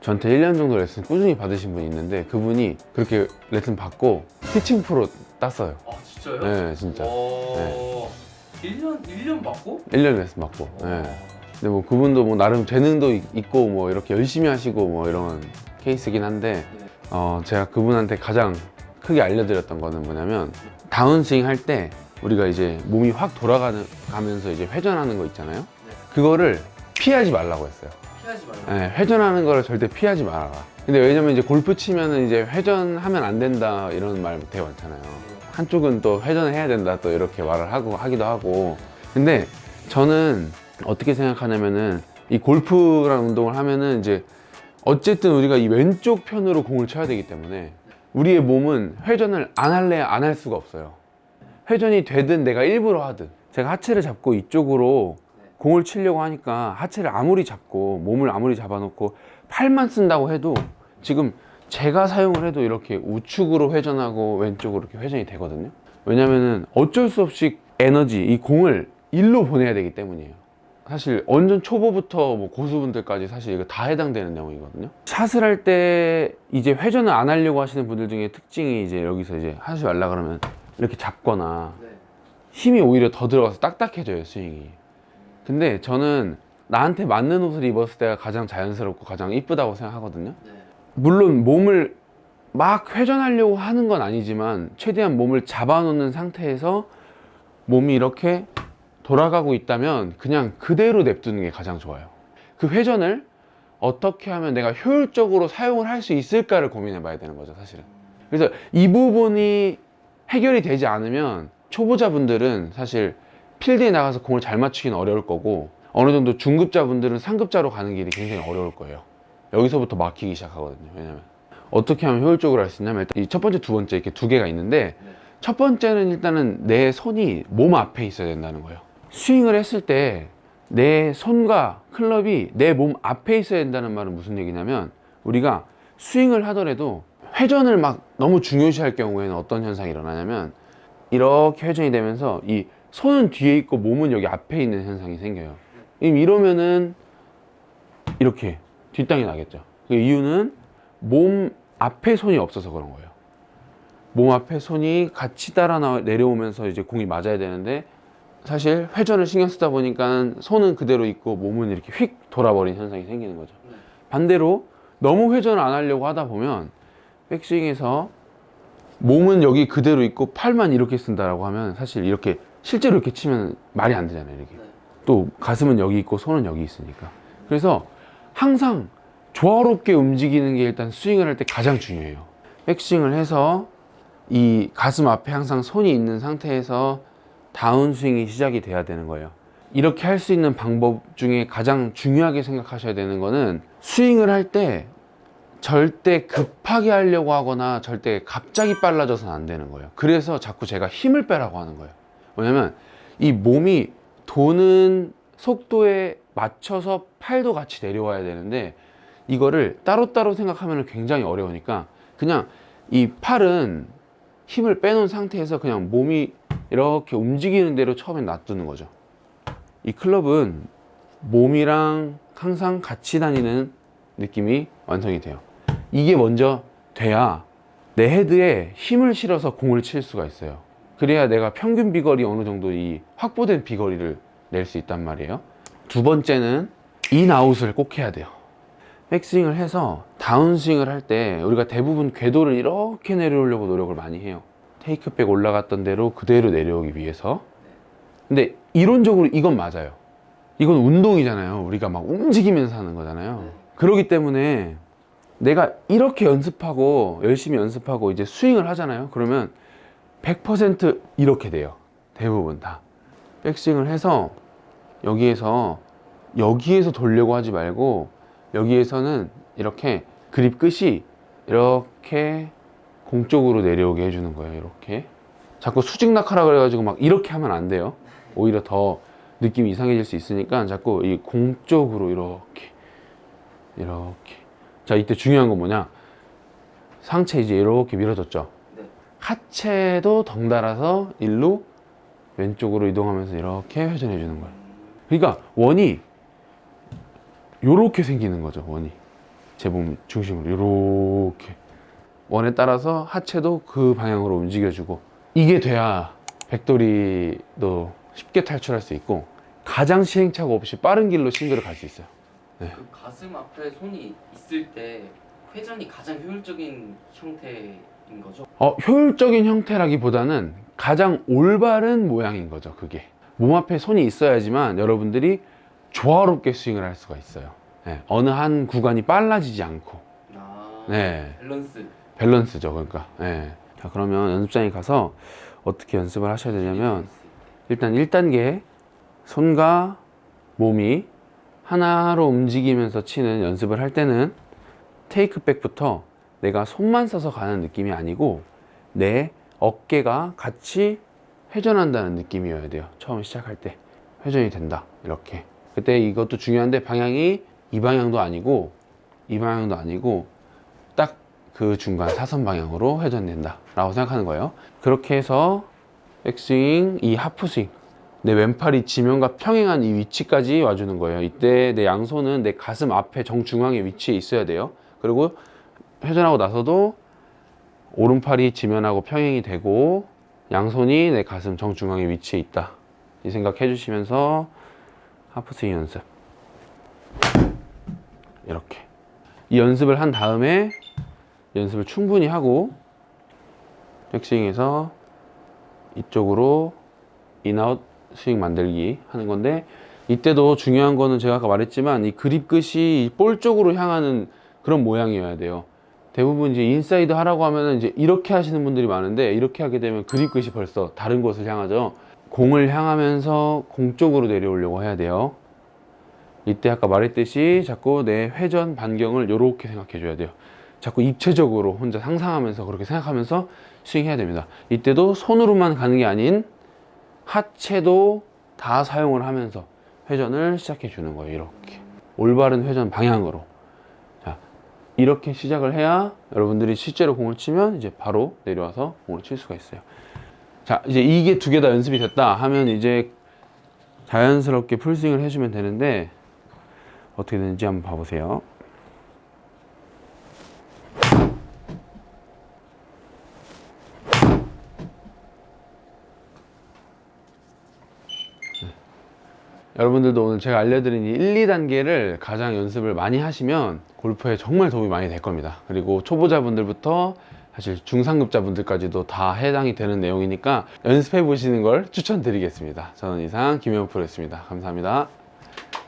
저한테 1년 정도 레슨 꾸준히 받으신 분이 있는데 그분이 그렇게 레슨 받고 티칭 프로 땄어요. 아 진짜요? 네, 진짜. 네. 1년 받고? 1년 레슨 받고. 네. 근데 뭐 그분도 뭐 나름 재능도 있고 뭐 이렇게 열심히 하시고 뭐 이런 케이스긴 한데 제가 그분한테 가장 크게 알려드렸던 거는 뭐냐면 다운스윙 할 때 우리가 이제 몸이 확 돌아가면서 이제 회전하는 거 있잖아요. 그거를 피하지 말라고 했어요. 피하지 말라고? 네, 회전하는 거를 절대 피하지 말아라. 근데 왜냐면 이제 골프 치면은 이제 회전하면 안 된다 이런 말 되게 많잖아요. 한쪽은 또 회전을 해야 된다 또 이렇게 말을 하기도 하고. 근데 저는 어떻게 생각하냐면은 이 골프라는 운동을 하면은 이제 어쨌든 우리가 이 왼쪽 편으로 공을 쳐야 되기 때문에 우리의 몸은 회전을 안 할래 안 할 수가 없어요. 회전이 되든 내가 일부러 하든. 제가 하체를 잡고 이쪽으로 공을 치려고 하니까 하체를 아무리 잡고 몸을 아무리 잡아놓고 팔만 쓴다고 해도 지금 제가 사용을 해도 이렇게 우측으로 회전하고 왼쪽으로 이렇게 회전이 되거든요. 왜냐면은 어쩔 수 없이 에너지, 이 공을 일로 보내야 되기 때문이에요. 사실 완전 초보부터 뭐 고수분들까지 사실 이거 다 해당되는 내용이거든요. 샷을 할 때 이제 회전을 안 하려고 하시는 분들 중에 특징이 이제 여기서 이제 하지 말라 그러면 이렇게 잡거나 힘이 오히려 더 들어가서 딱딱해져요, 스윙이. 근데 저는 나한테 맞는 옷을 입었을 때가 가장 자연스럽고 가장 이쁘다고 생각하거든요. 물론 몸을 막 회전하려고 하는 건 아니지만 최대한 몸을 잡아놓는 상태에서 몸이 이렇게 돌아가고 있다면 그냥 그대로 냅두는 게 가장 좋아요. 그 회전을 어떻게 하면 내가 효율적으로 사용을 할 수 있을까를 고민해 봐야 되는 거죠, 사실은. 그래서 이 부분이 해결이 되지 않으면 초보자분들은 사실 필드에 나가서 공을 잘 맞추기는 어려울 거고 어느 정도 중급자분들은 상급자로 가는 길이 굉장히 어려울 거예요. 여기서부터 막히기 시작하거든요. 왜냐면 어떻게 하면 효율적으로 할 수 있냐면 일단 이 첫 번째, 두 번째 이렇게 두 개가 있는데 첫 번째는 일단은 내 손이 몸 앞에 있어야 된다는 거예요. 스윙을 했을 때 내 손과 클럽이 내 몸 앞에 있어야 된다는 말은 무슨 얘기냐면 우리가 스윙을 하더라도 회전을 막 너무 중요시할 경우에는 어떤 현상이 일어나냐면 이렇게 회전이 되면서 이 손은 뒤에 있고 몸은 여기 앞에 있는 현상이 생겨요. 이러면은 이렇게 뒷땅이 나겠죠. 그 이유는 몸 앞에 손이 없어서 그런 거예요. 몸 앞에 손이 같이 따라 내려오면서 이제 공이 맞아야 되는데 사실 회전을 신경 쓰다 보니까 손은 그대로 있고 몸은 이렇게 휙 돌아버린 현상이 생기는 거죠. 반대로 너무 회전을 안 하려고 하다 보면 백스윙에서 몸은 여기 그대로 있고 팔만 이렇게 쓴다라고 하면 사실 이렇게 실제로 이렇게 치면 말이 안 되잖아요. 이렇게. 또 가슴은 여기 있고 손은 여기 있으니까. 그래서 항상 조화롭게 움직이는 게 일단 스윙을 할 때 가장 중요해요. 백스윙을 해서 이 가슴 앞에 항상 손이 있는 상태에서 다운스윙이 시작이 돼야 되는 거예요. 이렇게 할 수 있는 방법 중에 가장 중요하게 생각하셔야 되는 거는 스윙을 할 때 절대 급하게 하려고 하거나 절대 갑자기 빨라져서는 안 되는 거예요. 그래서 자꾸 제가 힘을 빼라고 하는 거예요. 왜냐면 이 몸이 도는 속도에 맞춰서 팔도 같이 내려와야 되는데 이거를 따로따로 생각하면 굉장히 어려우니까 그냥 이 팔은 힘을 빼놓은 상태에서 그냥 몸이 이렇게 움직이는 대로 처음에 놔두는 거죠. 이 클럽은 몸이랑 항상 같이 다니는 느낌이 완성이 돼요. 이게 먼저 돼야 내 헤드에 힘을 실어서 공을 칠 수가 있어요. 그래야 내가 평균 비거리 어느 정도 이 확보된 비거리를 낼 수 있단 말이에요. 두 번째는 인아웃을 꼭 해야 돼요. 백스윙을 해서 다운스윙을 할 때 우리가 대부분 궤도를 이렇게 내려오려고 노력을 많이 해요. 테이크백 올라갔던 대로 그대로 내려오기 위해서. 근데 이론적으로 이건 맞아요. 이건 운동이잖아요. 우리가 막 움직이면서 하는 거잖아요. 그렇기 때문에 내가 이렇게 연습하고 열심히 연습하고 이제 스윙을 하잖아요. 그러면 100% 이렇게 돼요. 대부분 다. 백스윙을 해서 여기에서 돌려고 하지 말고 여기에서는 이렇게 그립 끝이 이렇게 공 쪽으로 내려오게 해주는 거예요. 이렇게 자꾸 수직 낙하라 그래가지고 막 이렇게 하면 안 돼요. 오히려 더 느낌이 이상해질 수 있으니까 자꾸 이 공 쪽으로 이렇게 자, 이때 중요한 건 뭐냐, 상체 이제 이렇게 밀어줬죠. 하체도 덩달아서 일로 왼쪽으로 이동하면서 이렇게 회전해 주는 거예요. 그러니까 원이 요렇게 생기는 거죠. 원이 제 몸 중심으로 이렇게 원에 따라서 하체도 그 방향으로 움직여주고, 이게 돼야 백돌이도 쉽게 탈출할 수 있고 가장 시행착오 없이 빠른 길로 싱글을 갈 수 있어요. 그 가슴 앞에 손이 있을 때 회전이 가장 효율적인 형태인 거죠? 효율적인 형태라기보다는 가장 올바른 모양인 거죠. 그게 몸 앞에 손이 있어야지만 여러분들이 조화롭게 스윙을 할 수가 있어요. 네, 어느 한 구간이 빨라지지 않고. 네, 밸런스죠. 그러니까. 네. 자, 그러면 연습장에 가서 어떻게 연습을 하셔야 되냐면, 일단 1단계 손과 몸이 하나로 움직이면서 치는 연습을 할 때는 테이크백부터 내가 손만 써서 가는 느낌이 아니고 내 어깨가 같이 회전한다는 느낌이어야 돼요. 처음 시작할 때 회전이 된다, 이렇게. 그때 이것도 중요한데, 방향이 이 방향도 아니고 이 방향도 아니고 딱 그 중간 사선 방향으로 회전된다 라고 생각하는 거예요. 그렇게 해서 백스윙, 이 하프스윙, 내 왼팔이 지면과 평행한 이 위치까지 와주는 거예요. 이때 내 양손은 내 가슴 앞에 정중앙에 위치해 있어야 돼요. 그리고 회전하고 나서도 오른팔이 지면하고 평행이 되고 양손이 내 가슴 정중앙에 위치해 있다, 이 생각 해주시면서 하프스윙 연습, 이렇게 이 연습을 한 다음에 연습을 충분히 하고 백스윙에서 이쪽으로 인아웃 스윙 만들기 하는 건데, 이때도 중요한 거는 제가 아까 말했지만 이 그립 끝이 볼 쪽으로 향하는 그런 모양이어야 돼요. 대부분 이제 인사이드 하라고 하면은 이제 이렇게 하시는 분들이 많은데, 이렇게 하게 되면 그립 끝이 벌써 다른 곳을 향하죠. 공을 향하면서 공 쪽으로 내려오려고 해야 돼요. 이때 아까 말했듯이 자꾸 내 회전 반경을 이렇게 생각해 줘야 돼요. 자꾸 입체적으로 혼자 상상하면서 그렇게 생각하면서 스윙해야 됩니다. 이때도 손으로만 가는 게 아닌 하체도 다 사용을 하면서 회전을 시작해 주는 거예요. 이렇게 올바른 회전 방향으로. 자, 이렇게 시작을 해야 여러분들이 실제로 공을 치면 이제 바로 내려와서 공을 칠 수가 있어요. 자, 이제 이게 두 개 다 연습이 됐다 하면 이제 자연스럽게 풀스윙을 해주면 되는데, 어떻게 되는지 한번 봐보세요. 여러분들도 오늘 제가 알려드린 이 1, 2단계를 가장 연습을 많이 하시면 골프에 정말 도움이 많이 될 겁니다. 그리고 초보자분들부터 사실 중상급자분들까지도 다 해당이 되는 내용이니까 연습해 보시는 걸 추천드리겠습니다. 저는 이상 김현우 프로였습니다. 감사합니다.